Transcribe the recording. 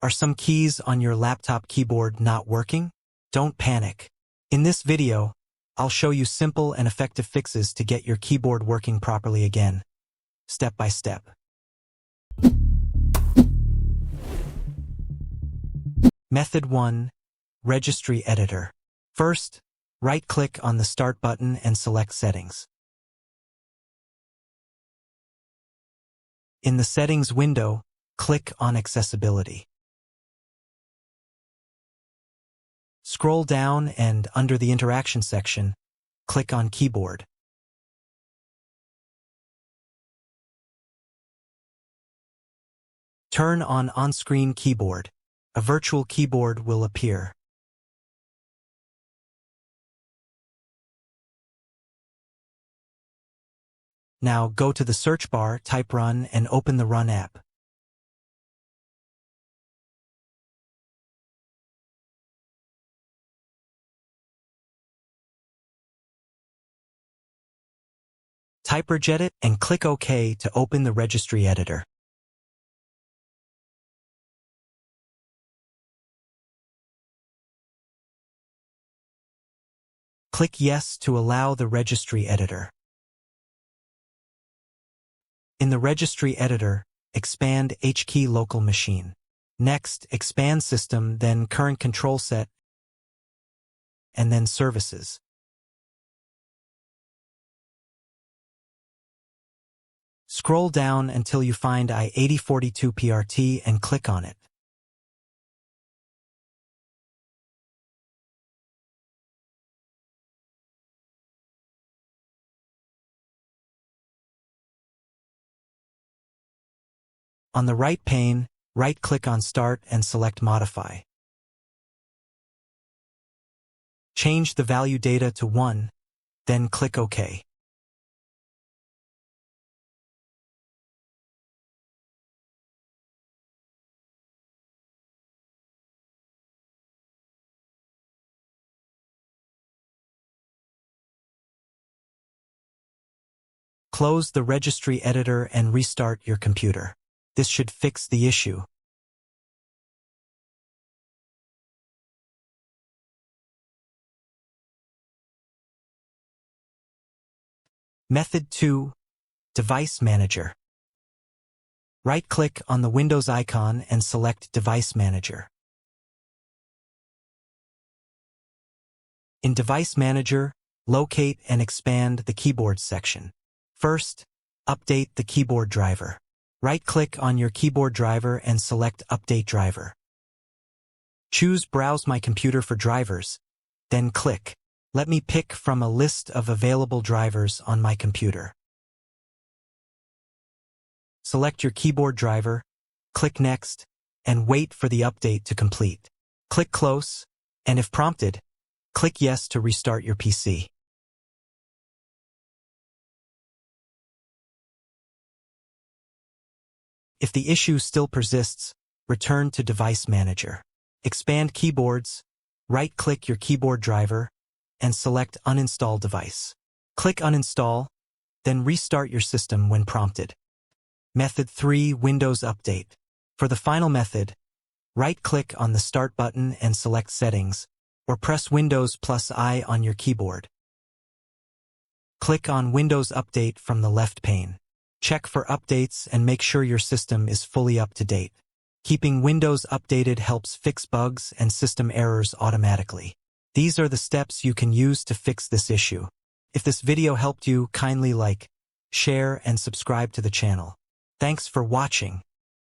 Are some keys on your laptop keyboard not working? Don't panic. In this video, I'll show you simple and effective fixes to get your keyboard working properly again, step by step. Method 1. Registry Editor. First, right-click on the Start button and select Settings. In the Settings window, click on Accessibility. Scroll down and under the Interaction section, click on Keyboard. Turn on On-Screen Keyboard. A virtual keyboard will appear. Now go to the search bar, type Run, and open the Run app. Type Regedit and click OK to open the Registry Editor. Click Yes to allow the Registry Editor. In the Registry Editor, expand HKey Local Machine. Next, expand System, then Current Control Set, and then Services. Scroll down until you find i8042PRT and click on it. On the right pane, right-click on Start and select Modify. Change the value data to 1, then click OK. Close the Registry Editor and restart your computer. This should fix the issue. Method 2. Device Manager. Right-click on the Windows icon and select Device Manager. In Device Manager, locate and expand the Keyboard section. First, update the keyboard driver. Right-click on your keyboard driver and select Update Driver. Choose Browse My Computer for drivers, then click Let me pick from a list of available drivers on my computer. Select your keyboard driver, click Next, and wait for the update to complete. Click Close, and if prompted, click Yes to restart your PC. If the issue still persists, return to Device Manager. Expand Keyboards, right-click your keyboard driver, and select Uninstall Device. Click Uninstall, then restart your system when prompted. Method 3. Windows Update. For the final method, right-click on the Start button and select Settings, or press Windows +I on your keyboard. Click on Windows Update from the left pane. Check for updates and make sure your system is fully up to date. Keeping Windows updated helps fix bugs and system errors automatically. These are the steps you can use to fix this issue. If this video helped you, kindly like, share, and subscribe to the channel. Thanks for watching.